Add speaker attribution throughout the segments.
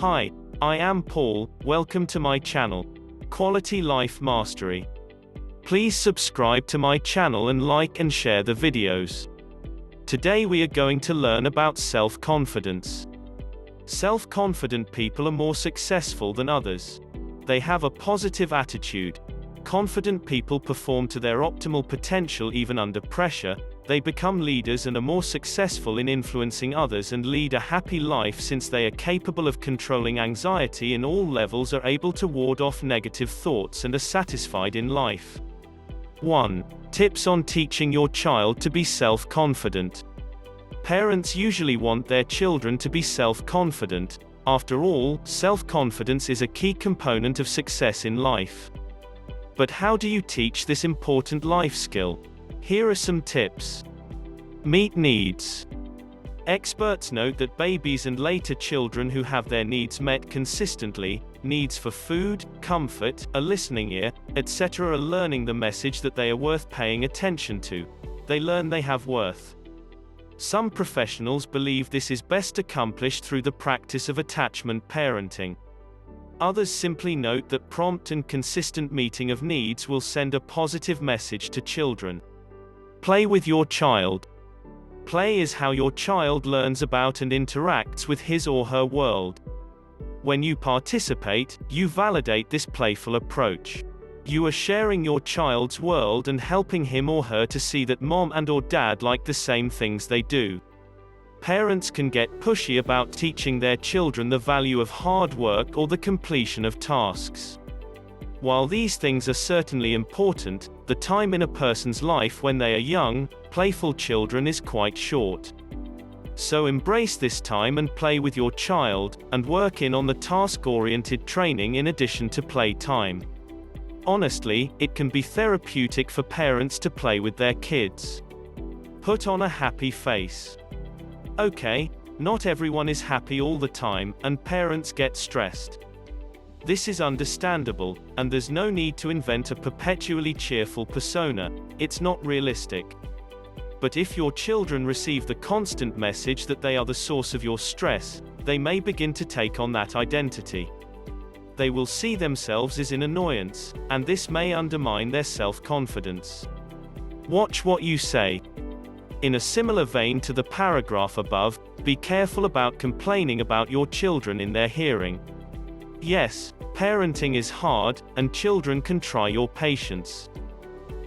Speaker 1: Hi, I am Paul, welcome to my channel, Quality Life Mastery. Please subscribe to my channel and like and share the videos. Today we are going to learn about self-confidence. Self-confident people are more successful than others. They have a positive attitude. Confident people perform to their optimal potential even under pressure. They become leaders and are more successful in influencing others and lead a happy life since they are capable of controlling anxiety in all levels, are able to ward off negative thoughts and are satisfied in life. 1. Tips on teaching your child to be self-confident. Parents usually want their children to be self-confident. After all, self-confidence is a key component of success in life. But how do you teach this important life skill? Here are some tips. Meet needs. Experts note that babies and later children who have their needs met consistently, needs for food, comfort, a listening ear, etc., are learning the message that they are worth paying attention to. They learn they have worth. Some professionals believe this is best accomplished through the practice of attachment parenting. Others simply note that prompt and consistent meeting of needs will send a positive message to children. Play with your child. Play is how your child learns about and interacts with his or her world. When you participate, you validate this playful approach. You are sharing your child's world and helping him or her to see that mom and or dad like the same things they do. Parents can get pushy about teaching their children the value of hard work or the completion of tasks. While these things are certainly important, the time in a person's life when they are young, playful children is quite short. So embrace this time and play with your child, and work in on the task-oriented training in addition to play time. Honestly, it can be therapeutic for parents to play with their kids. Put on a happy face. Okay, not everyone is happy all the time, and parents get stressed. This is understandable, and there's no need to invent a perpetually cheerful persona. It's not realistic. But if your children receive the constant message that they are the source of your stress, they may begin to take on that identity. They will see themselves as an annoyance, and this may undermine their self-confidence. Watch what you say. In a similar vein to the paragraph above, be careful about complaining about your children in their hearing. Yes, parenting is hard, and children can try your patience.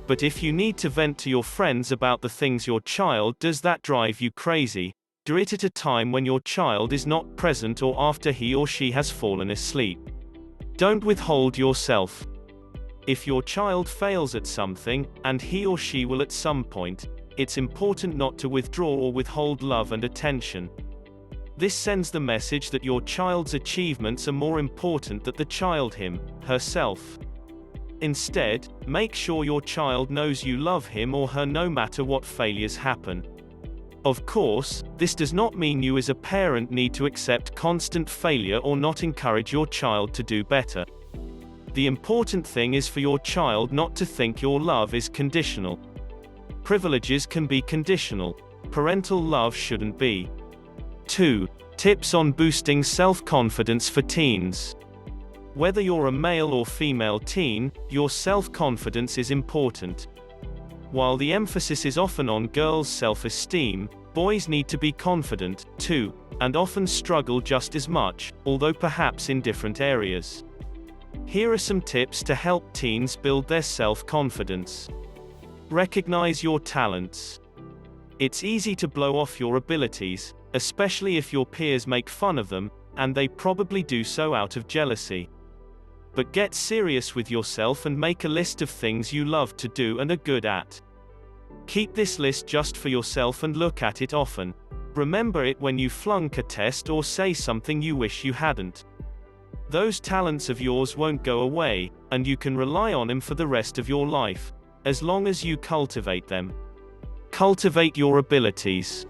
Speaker 1: But if you need to vent to your friends about the things your child does that drive you crazy, do it at a time when your child is not present or after he or she has fallen asleep. Don't withhold yourself. If your child fails at something, and he or she will at some point, it's important not to withdraw or withhold love and attention. This sends the message that your child's achievements are more important than the child herself. Instead, make sure your child knows you love him or her no matter what failures happen. Of course, this does not mean you as a parent need to accept constant failure or not encourage your child to do better. The important thing is for your child not to think your love is conditional. Privileges can be conditional. Parental love shouldn't be. 2. Tips on boosting self-confidence for teens. Whether you're a male or female teen, your self-confidence is important. While the emphasis is often on girls' self-esteem, boys need to be confident, too, and often struggle just as much, although perhaps in different areas. Here are some tips to help teens build their self-confidence. Recognize your talents. It's easy to blow off your abilities, especially if your peers make fun of them, and they probably do so out of jealousy. But get serious with yourself and make a list of things you love to do and are good at. Keep this list just for yourself and look at it often. Remember it when you flunk a test or say something you wish you hadn't. Those talents of yours won't go away, and you can rely on them for the rest of your life, as long as you cultivate them. Cultivate your abilities.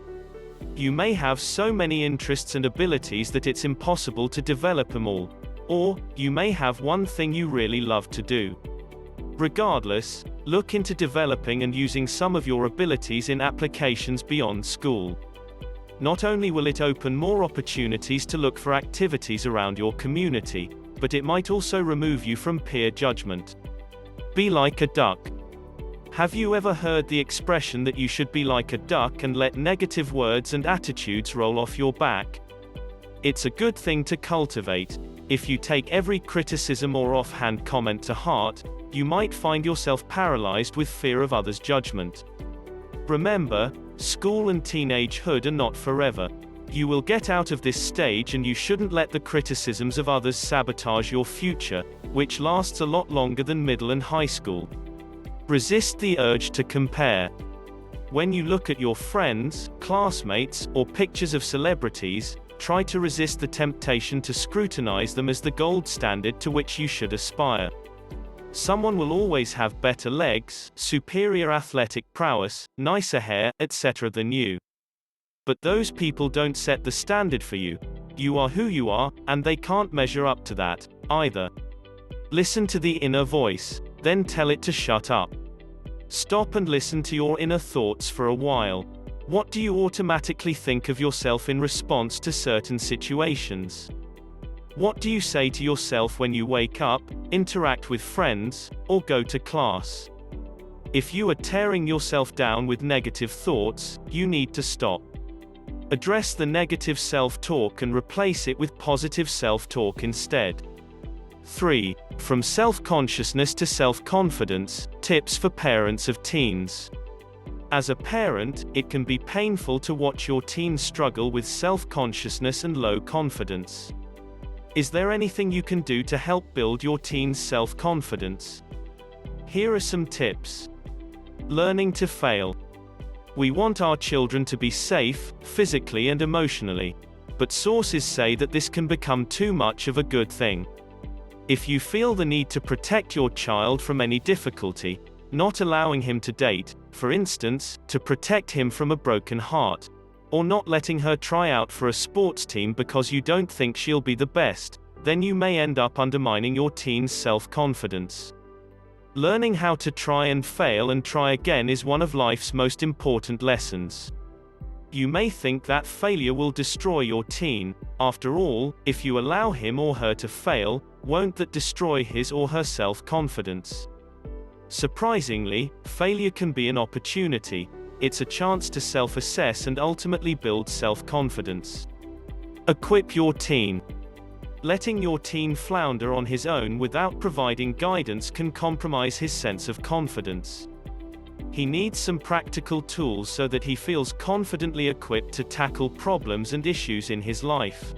Speaker 1: You may have so many interests and abilities that it's impossible to develop them all. Or, you may have one thing you really love to do. Regardless, look into developing and using some of your abilities in applications beyond school. Not only will it open more opportunities to look for activities around your community, but it might also remove you from peer judgment. Be like a duck. Have you ever heard the expression that you should be like a duck and let negative words and attitudes roll off your back? It's a good thing to cultivate. If you take every criticism or offhand comment to heart, you might find yourself paralyzed with fear of others' judgment. Remember, school and teenagehood are not forever. You will get out of this stage, and you shouldn't let the criticisms of others sabotage your future, which lasts a lot longer than middle and high school. Resist the urge to compare. When you look at your friends, classmates, or pictures of celebrities, try to resist the temptation to scrutinize them as the gold standard to which you should aspire. Someone will always have better legs, superior athletic prowess, nicer hair, etc. than you. But those people don't set the standard for you. You are who you are, and they can't measure up to that, either. Listen to the inner voice, then tell it to shut up. Stop and listen to your inner thoughts for a while. What do you automatically think of yourself in response to certain situations? What do you say to yourself when you wake up, interact with friends, or go to class? If you are tearing yourself down with negative thoughts, you need to stop. Address the negative self-talk and replace it with positive self-talk instead. 3. From self-consciousness to self-confidence, tips for parents of teens. As a parent, it can be painful to watch your teens struggle with self-consciousness and low confidence. Is there anything you can do to help build your teens' self-confidence? Here are some tips. Learning to fail. We want our children to be safe, physically and emotionally. But sources say that this can become too much of a good thing. If you feel the need to protect your child from any difficulty, not allowing him to date, for instance, to protect him from a broken heart, or not letting her try out for a sports team because you don't think she'll be the best, then you may end up undermining your teen's self-confidence. Learning how to try and fail and try again is one of life's most important lessons. You may think that failure will destroy your teen. After all, if you allow him or her to fail, won't that destroy his or her self-confidence? Surprisingly, failure can be an opportunity. It's a chance to self-assess and ultimately build self-confidence. Equip your teen. Letting your teen flounder on his own without providing guidance can compromise his sense of confidence. He needs some practical tools so that he feels confidently equipped to tackle problems and issues in his life.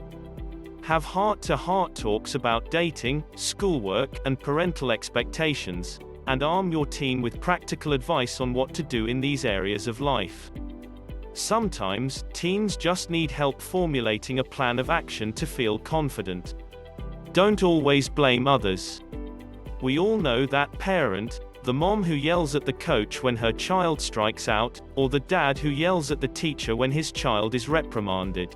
Speaker 1: Have heart-to-heart talks about dating, schoolwork, and parental expectations, and arm your teen with practical advice on what to do in these areas of life. Sometimes, teens just need help formulating a plan of action to feel confident. Don't always blame others. We all know that parent, the mom who yells at the coach when her child strikes out, or the dad who yells at the teacher when his child is reprimanded.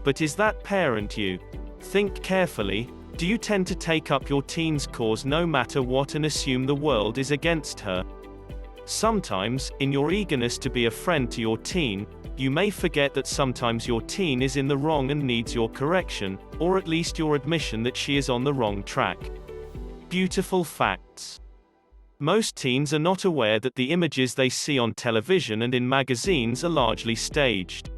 Speaker 1: But is that parent you? Think carefully. Do you tend to take up your teen's cause no matter what and assume the world is against her? Sometimes, in your eagerness to be a friend to your teen, you may forget that sometimes your teen is in the wrong and needs your correction, or at least your admission that she is on the wrong track. Beautiful facts. Most teens are not aware that the images they see on television and in magazines are largely staged.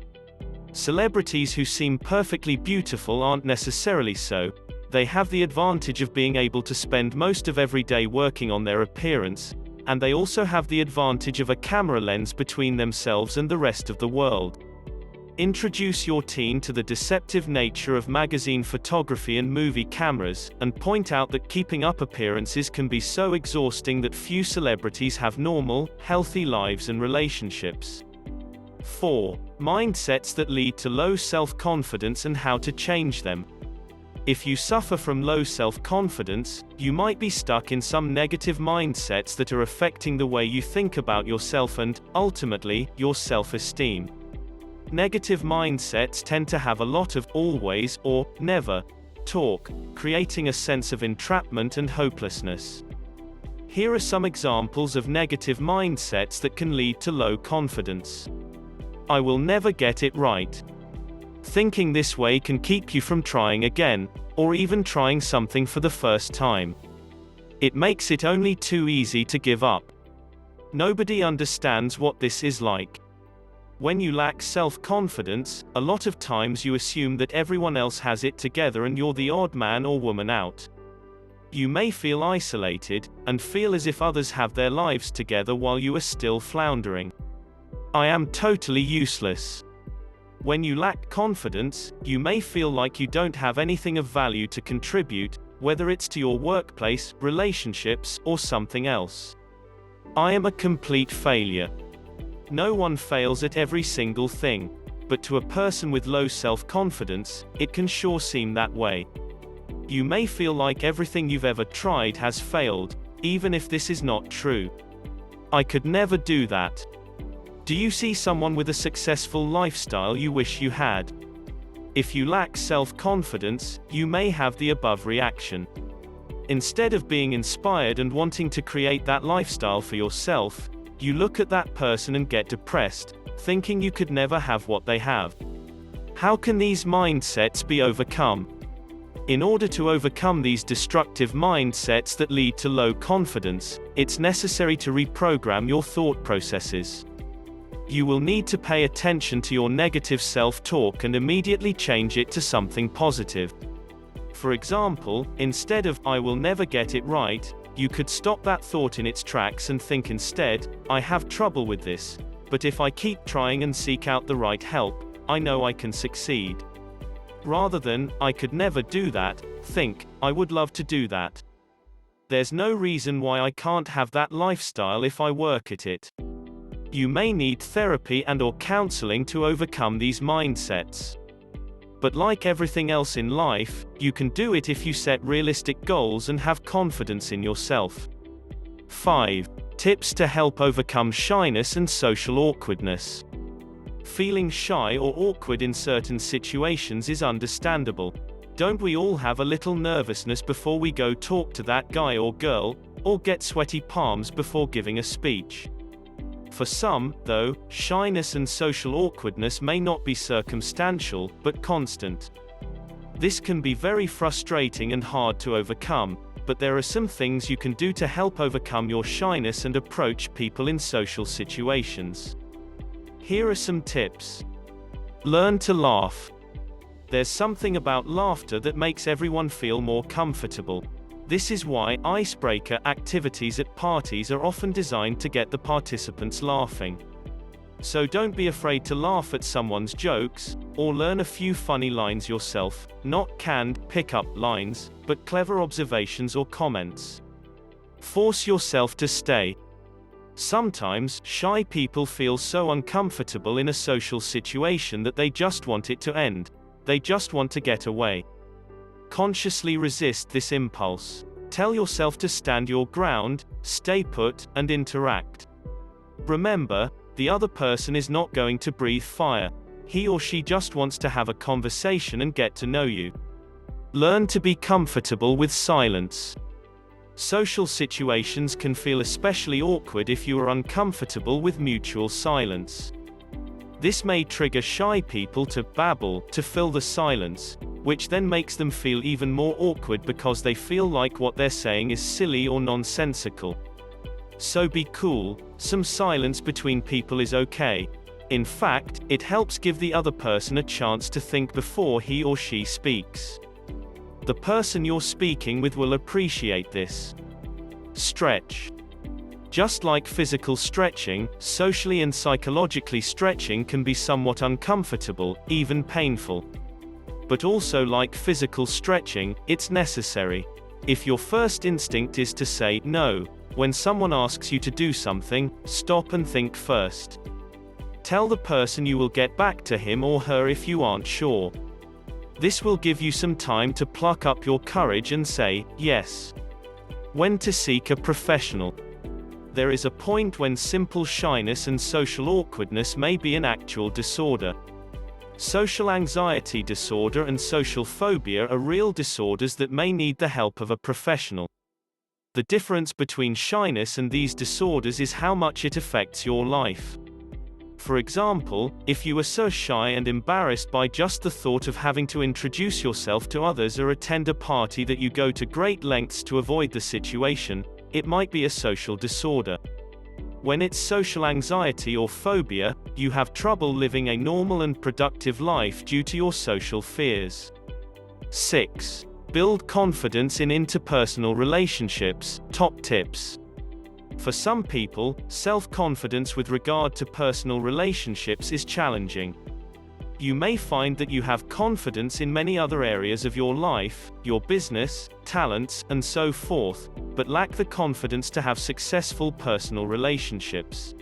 Speaker 1: Celebrities who seem perfectly beautiful aren't necessarily so. They have the advantage of being able to spend most of every day working on their appearance, and they also have the advantage of a camera lens between themselves and the rest of the world. Introduce your teen to the deceptive nature of magazine photography and movie cameras, and point out that keeping up appearances can be so exhausting that few celebrities have normal, healthy lives and relationships. 4. Mindsets that lead to low self-confidence and how to change them. If you suffer from low self-confidence, you might be stuck in some negative mindsets that are affecting the way you think about yourself and, ultimately, your self-esteem. Negative mindsets tend to have a lot of always or never talk, creating a sense of entrapment and hopelessness. Here are some examples of negative mindsets that can lead to low confidence. I will never get it right. Thinking this way can keep you from trying again, or even trying something for the first time. It makes it only too easy to give up. Nobody understands what this is like. When you lack self-confidence, a lot of times you assume that everyone else has it together and you're the odd man or woman out. You may feel isolated, and feel as if others have their lives together while you are still floundering. I am totally useless. When you lack confidence, you may feel like you don't have anything of value to contribute, whether it's to your workplace, relationships, or something else. I am a complete failure. No one fails at every single thing, but to a person with low self-confidence, it can sure seem that way. You may feel like everything you've ever tried has failed, even if this is not true. I could never do that. Do you see someone with a successful lifestyle you wish you had? If you lack self-confidence, you may have the above reaction. Instead of being inspired and wanting to create that lifestyle for yourself, you look at that person and get depressed, thinking you could never have what they have. How can these mindsets be overcome? In order to overcome these destructive mindsets that lead to low confidence, it's necessary to reprogram your thought processes. You will need to pay attention to your negative self-talk and immediately change it to something positive. For example, instead of, "I will never get it right," you could stop that thought in its tracks and think instead, "I have trouble with this, but if I keep trying and seek out the right help, I know I can succeed." Rather than, "I could never do that," think, "I would love to do that. There's no reason why I can't have that lifestyle if I work at it." You may need therapy and/or counseling to overcome these mindsets. But like everything else in life, you can do it if you set realistic goals and have confidence in yourself. 5. Tips to help overcome shyness and social awkwardness. Feeling shy or awkward in certain situations is understandable. Don't we all have a little nervousness before we go talk to that guy or girl, or get sweaty palms before giving a speech? For some, though, shyness and social awkwardness may not be circumstantial, but constant. This can be very frustrating and hard to overcome, but there are some things you can do to help overcome your shyness and approach people in social situations. Here are some tips. Learn to laugh. There's something about laughter that makes everyone feel more comfortable. This is why icebreaker activities at parties are often designed to get the participants laughing. So don't be afraid to laugh at someone's jokes, or learn a few funny lines yourself, not canned, pick-up lines, but clever observations or comments. Force yourself to stay. Sometimes, shy people feel so uncomfortable in a social situation that they just want it to end. They just want to get away. Consciously resist this impulse. Tell yourself to stand your ground, stay put, and interact. Remember, the other person is not going to breathe fire. He or she just wants to have a conversation and get to know you. Learn to be comfortable with silence. Social situations can feel especially awkward if you are uncomfortable with mutual silence. This may trigger shy people to babble to fill the silence, which then makes them feel even more awkward because they feel like what they're saying is silly or nonsensical. So be cool, some silence between people is okay. In fact, it helps give the other person a chance to think before he or she speaks. The person you're speaking with will appreciate this. Stretch. Just like physical stretching, socially and psychologically stretching can be somewhat uncomfortable, even painful. But also like physical stretching, it's necessary. If your first instinct is to say no, when someone asks you to do something, stop and think first. Tell the person you will get back to him or her if you aren't sure. This will give you some time to pluck up your courage and say, yes. When to seek a professional. There is a point when simple shyness and social awkwardness may be an actual disorder. Social anxiety disorder and social phobia are real disorders that may need the help of a professional. The difference between shyness and these disorders is how much it affects your life. For example, if you are so shy and embarrassed by just the thought of having to introduce yourself to others or attend a party that you go to great lengths to avoid the situation, it might be a social disorder. When it's social anxiety or phobia, you have trouble living a normal and productive life due to your social fears. 6. Build confidence in interpersonal relationships. Top tips. For some people, self-confidence with regard to personal relationships is challenging. You may find that you have confidence in many other areas of your life, your business, talents, and so forth, but lack the confidence to have successful personal relationships.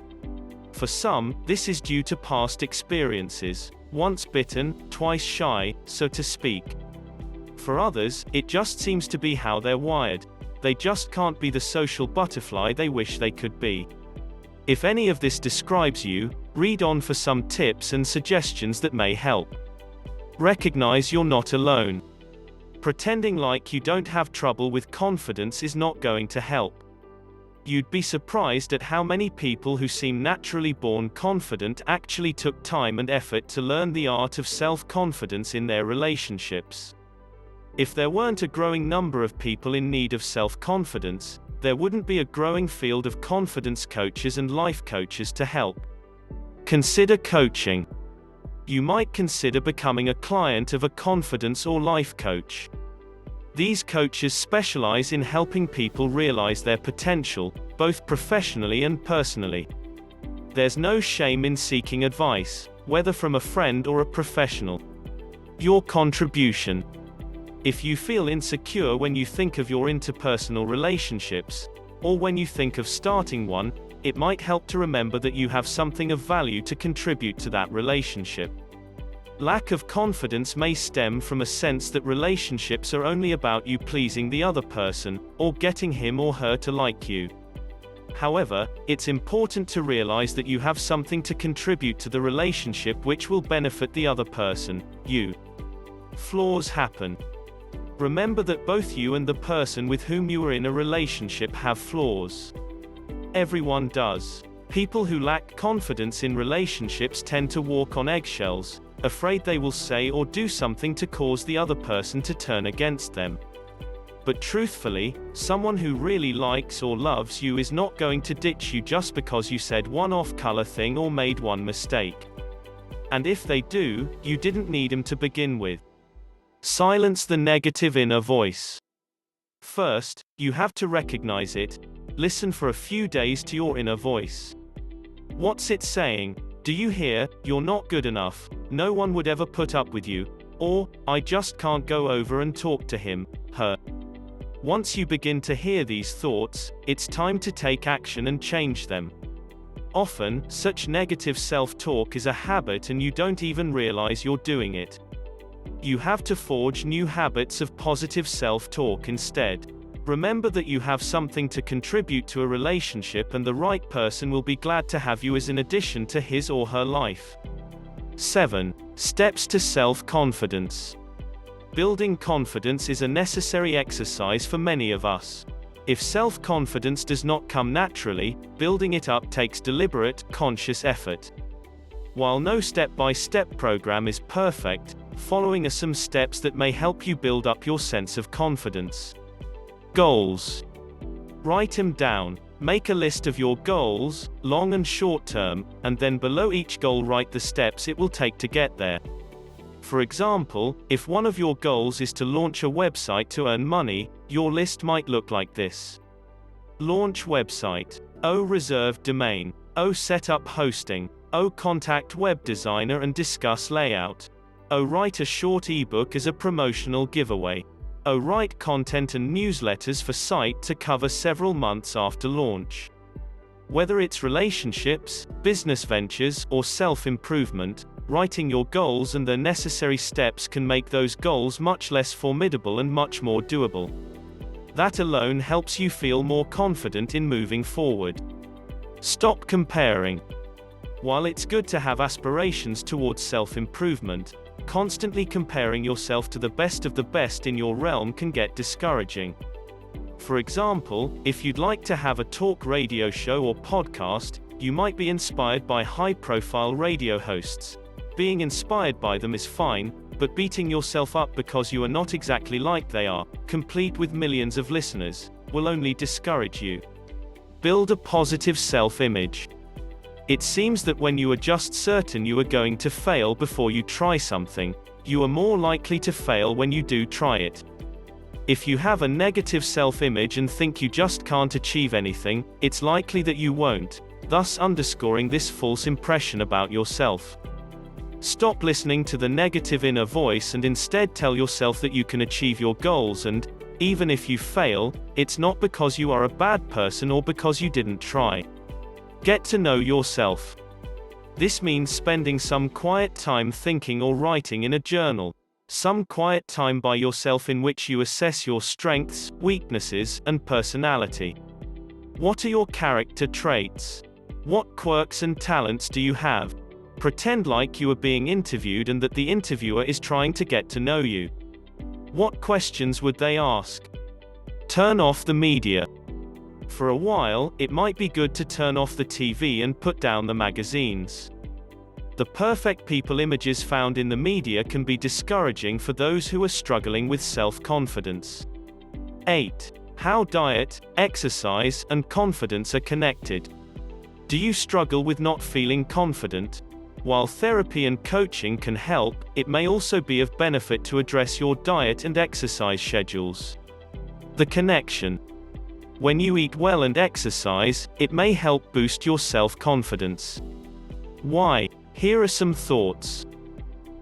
Speaker 1: For some, this is due to past experiences, once bitten, twice shy, so to speak. For others, it just seems to be how they're wired. They just can't be the social butterfly they wish they could be. If any of this describes you, read on for some tips and suggestions that may help. Recognize you're not alone. Pretending like you don't have trouble with confidence is not going to help. You'd be surprised at how many people who seem naturally born confident actually took time and effort to learn the art of self-confidence in their relationships. If there weren't a growing number of people in need of self-confidence, there wouldn't be a growing field of confidence coaches and life coaches to help. Consider coaching. You might consider becoming a client of a confidence or life coach. These coaches specialize in helping people realize their potential, both professionally and personally. There's no shame in seeking advice, whether from a friend or a professional. Your contribution. If you feel insecure when you think of your interpersonal relationships, or when you think of starting one, it might help to remember that you have something of value to contribute to that relationship. Lack of confidence may stem from a sense that relationships are only about you pleasing the other person, or getting him or her to like you. However, it's important to realize that you have something to contribute to the relationship which will benefit the other person, you. Flaws happen. Remember that both you and the person with whom you are in a relationship have flaws. Everyone does. People who lack confidence in relationships tend to walk on eggshells, afraid they will say or do something to cause the other person to turn against them. But truthfully, someone who really likes or loves you is not going to ditch you just because you said one off-color thing or made one mistake. And if they do, you didn't need them to begin with. Silence the negative inner voice. First, you have to recognize it. Listen for a few days to your inner voice. What's it saying? Do you hear, "You're not good enough, no one would ever put up with you," or, "I just can't go over and talk to him, her"? Once you begin to hear these thoughts, it's time to take action and change them. Often, such negative self-talk is a habit and you don't even realize you're doing it. You have to forge new habits of positive self-talk instead. Remember that you have something to contribute to a relationship and the right person will be glad to have you as an addition to his or her life. 7. Steps to self-confidence. Building confidence is a necessary exercise for many of us. If self-confidence does not come naturally, building it up takes deliberate, conscious effort. While no step-by-step program is perfect, following are some steps that may help you build up your sense of confidence. Goals. Write them down. Make a list of your goals, long and short term, and then below each goal write the steps it will take to get there. For example, if one of your goals is to launch a website to earn money, your list might look like this. Launch website. O reserve domain. O set up hosting. O contact web designer and discuss layout. O write a short ebook as a promotional giveaway. O write content and newsletters for site to cover several months after launch. Whether it's relationships, business ventures, or self-improvement, writing your goals and the necessary steps can make those goals much less formidable and much more doable. That alone helps you feel more confident in moving forward. Stop comparing. While it's good to have aspirations towards self-improvement, constantly comparing yourself to the best of the best in your realm can get discouraging. For example, if you'd like to have a talk radio show or podcast, You might be inspired by high-profile radio hosts. Being inspired by them is fine, but beating yourself up because you are not exactly like they are, complete with millions of listeners, will only discourage you. Build a positive self-image. It seems that when you are just certain you are going to fail before you try something, you are more likely to fail when you do try it. If you have a negative self-image and think you just can't achieve anything, it's likely that you won't, thus underscoring this false impression about yourself. Stop listening to the negative inner voice and instead tell yourself that you can achieve your goals, and, even if you fail, it's not because you are a bad person or because you didn't try. Get to know yourself. This means spending some quiet time thinking or writing in a journal. Some quiet time by yourself in which you assess your strengths, weaknesses, and personality. What are your character traits? What quirks and talents do you have? Pretend like you are being interviewed and that the interviewer is trying to get to know you. What questions would they ask? Turn off the media. For a while, it might be good to turn off the TV and put down the magazines. The perfect people images found in the media can be discouraging for those who are struggling with self-confidence. 8. How diet, exercise, and confidence are connected. Do you struggle with not feeling confident? While therapy and coaching can help, it may also be of benefit to address your diet and exercise schedules. The connection. When you eat well and exercise, it may help boost your self-confidence. Why? Here are some thoughts.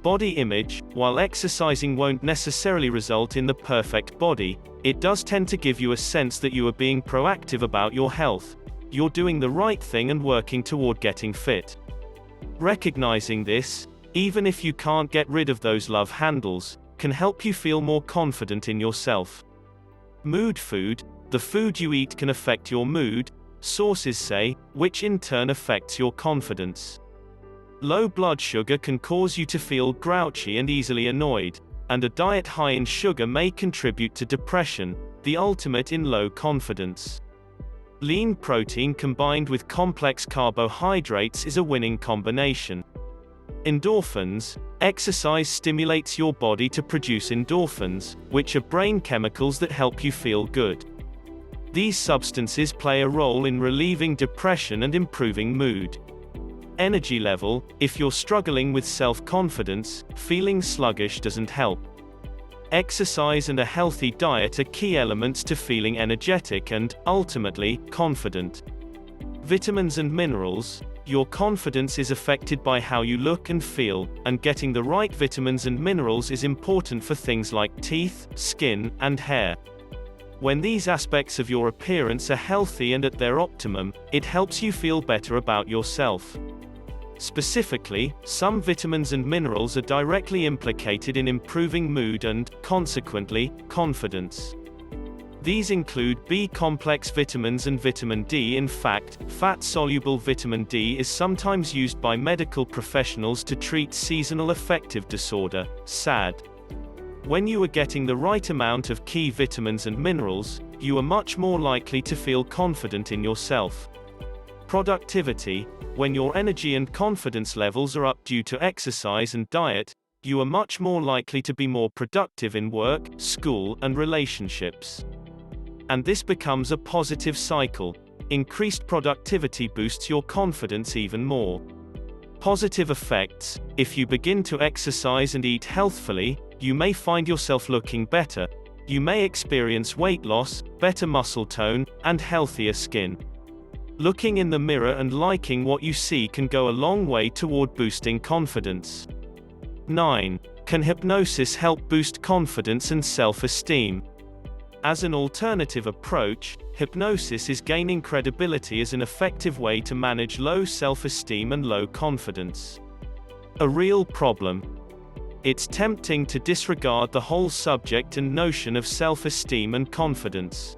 Speaker 1: Body image. While exercising won't necessarily result in the perfect body, it does tend to give you a sense that you are being proactive about your health. You're doing the right thing and working toward getting fit. Recognizing this, even if you can't get rid of those love handles, can help you feel more confident in yourself. Mood. Food. The food you eat can affect your mood, sources say, which in turn affects your confidence. Low blood sugar can cause you to feel grouchy and easily annoyed, and a diet high in sugar may contribute to depression, the ultimate in low confidence. Lean protein combined with complex carbohydrates is a winning combination. Endorphins. Exercise stimulates your body to produce endorphins, which are brain chemicals that help you feel good. These substances play a role in relieving depression and improving mood. Energy level. If you're struggling with self-confidence, feeling sluggish doesn't help. Exercise and a healthy diet are key elements to feeling energetic and, ultimately, confident. Vitamins and minerals. Your confidence is affected by how you look and feel, and getting the right vitamins and minerals is important for things like teeth, skin, and hair. When these aspects of your appearance are healthy and at their optimum, it helps you feel better about yourself. Specifically, some vitamins and minerals are directly implicated in improving mood and, consequently, confidence. These include B-complex vitamins and vitamin D. In fact, fat-soluble vitamin D is sometimes used by medical professionals to treat seasonal affective disorder, SAD. When you are getting the right amount of key vitamins and minerals, you are much more likely to feel confident in yourself. Productivity. When your energy and confidence levels are up due to exercise and diet, you are much more likely to be more productive in work, school, and relationships. And this becomes a positive cycle. Increased productivity boosts your confidence even more. Positive effects. If you begin to exercise and eat healthfully, you may find yourself looking better. You may experience weight loss, better muscle tone, and healthier skin. Looking in the mirror and liking what you see can go a long way toward boosting confidence. 9. Can hypnosis help boost confidence and self-esteem? As an alternative approach, hypnosis is gaining credibility as an effective way to manage low self-esteem and low confidence. A real problem. It's tempting to disregard the whole subject and notion of self-esteem and confidence.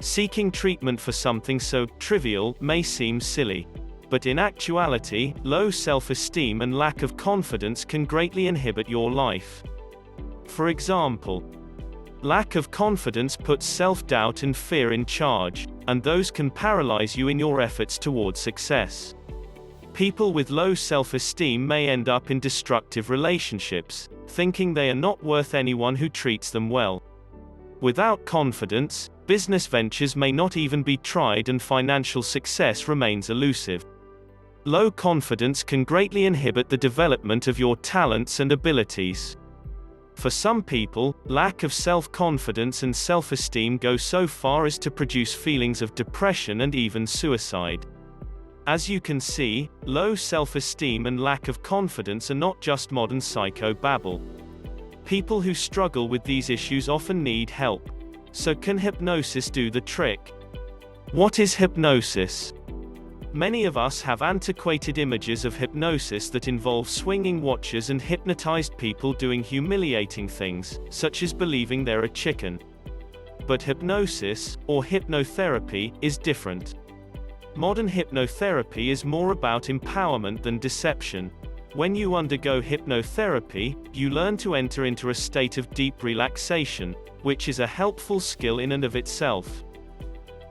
Speaker 1: Seeking treatment for something so trivial may seem silly. But in actuality, low self-esteem and lack of confidence can greatly inhibit your life. For example, Lack of confidence puts self-doubt and fear in charge, and those can paralyze you in your efforts towards success. People with low self-esteem may end up in destructive relationships, thinking they are not worth anyone who treats them well. Without confidence, business ventures may not even be tried and financial success remains elusive. Low confidence can greatly inhibit the development of your talents and abilities. For some people, lack of self-confidence and self-esteem go so far as to produce feelings of depression and even suicide. As you can see, low self-esteem and lack of confidence are not just modern psychobabble. People who struggle with these issues often need help. So can hypnosis do the trick? What is hypnosis? Many of us have antiquated images of hypnosis that involve swinging watches and hypnotized people doing humiliating things, such as believing they're a chicken. But hypnosis, or hypnotherapy, is different. Modern hypnotherapy is more about empowerment than deception. When you undergo hypnotherapy, you learn to enter into a state of deep relaxation, which is a helpful skill in and of itself.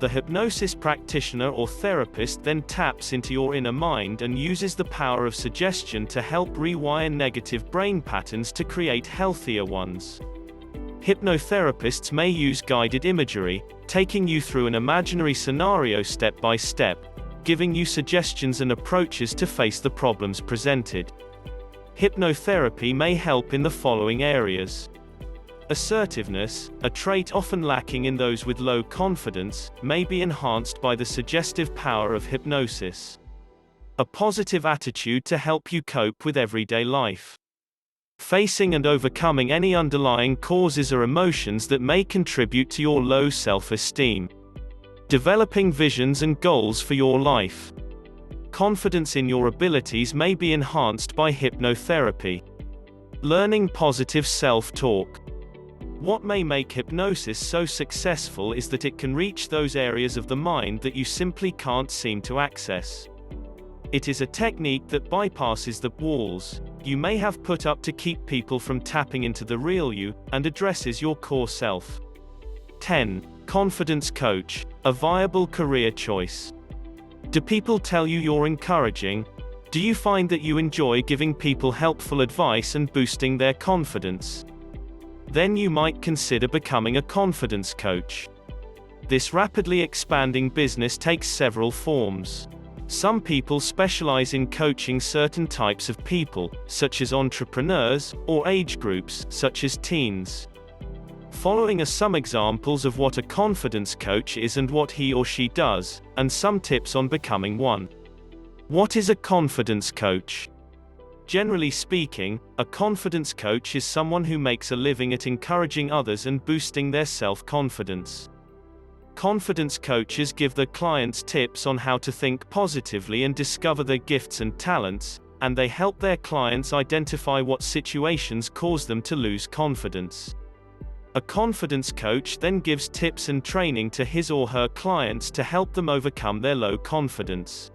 Speaker 1: The hypnosis practitioner or therapist then taps into your inner mind and uses the power of suggestion to help rewire negative brain patterns to create healthier ones. Hypnotherapists may use guided imagery, taking you through an imaginary scenario step by step, giving you suggestions and approaches to face the problems presented. Hypnotherapy may help in the following areas. Assertiveness, a trait often lacking in those with low confidence, may be enhanced by the suggestive power of hypnosis. A positive attitude to help you cope with everyday life. Facing and overcoming any underlying causes or emotions that may contribute to your low self-esteem. Developing visions and goals for your life. Confidence in your abilities may be enhanced by hypnotherapy. Learning positive self-talk. What may make hypnosis so successful is that it can reach those areas of the mind that you simply can't seem to access. It is a technique that bypasses the walls you may have put up to keep people from tapping into the real you, and addresses your core self. 10. Confidence coach, a viable career choice. Do people tell you you're encouraging? Do you find that you enjoy giving people helpful advice and boosting their confidence? Then you might consider becoming a confidence coach. This rapidly expanding business takes several forms. Some people specialize in coaching certain types of people, such as entrepreneurs, or age groups, such as teens. Following are some examples of what a confidence coach is and what he or she does, and some tips on becoming one. What is a confidence coach? Generally speaking, a confidence coach is someone who makes a living at encouraging others and boosting their self-confidence. Confidence coaches give their clients tips on how to think positively and discover their gifts and talents, and they help their clients identify what situations cause them to lose confidence. A confidence coach then gives tips and training to his or her clients to help them overcome their low confidence.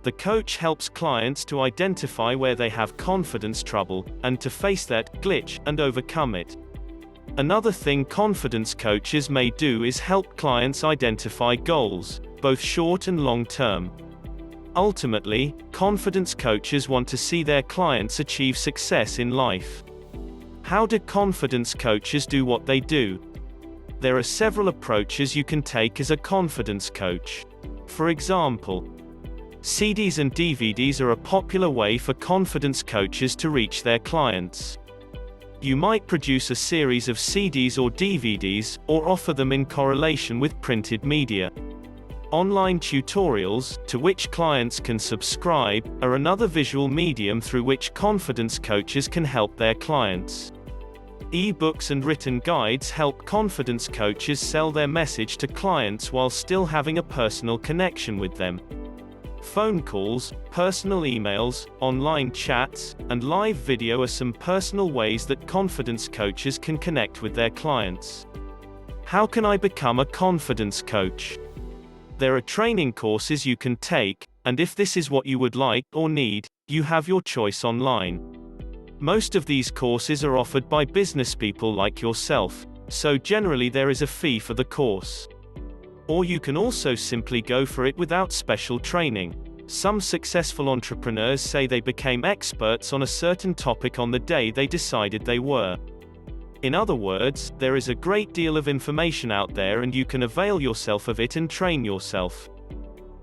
Speaker 1: The coach helps clients to identify where they have confidence trouble, and to face that glitch and overcome it. Another thing confidence coaches may do is help clients identify goals, both short and long term. Ultimately, confidence coaches want to see their clients achieve success in life. How do confidence coaches do what they do? There are several approaches you can take as a confidence coach. For example, CDs and DVDs are a popular way for confidence coaches to reach their clients. You might produce a series of CDs or DVDs, or offer them in correlation with printed media. Online tutorials, to which clients can subscribe, are another visual medium through which confidence coaches can help their clients. E-books and written guides help confidence coaches sell their message to clients while still having a personal connection with them. Phone calls, personal emails, online chats, and live video are some personal ways that confidence coaches can connect with their clients. How can I become a confidence coach? There are training courses you can take, and if this is what you would like or need, you have your choice online. Most of these courses are offered by business people like yourself, So generally there is a fee for the course. Or you can also simply go for it without special training. Some successful entrepreneurs say they became experts on a certain topic on the day they decided they were. In other words, there is a great deal of information out there and you can avail yourself of it and train yourself.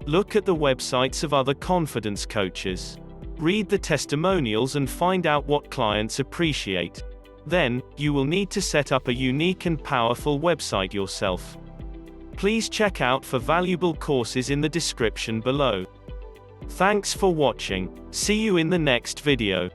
Speaker 1: Look at the websites of other confidence coaches. Read the testimonials and find out what clients appreciate. Then, you will need to set up a unique and powerful website yourself. Please check out for valuable courses in the description below. Thanks for watching. See you in the next video.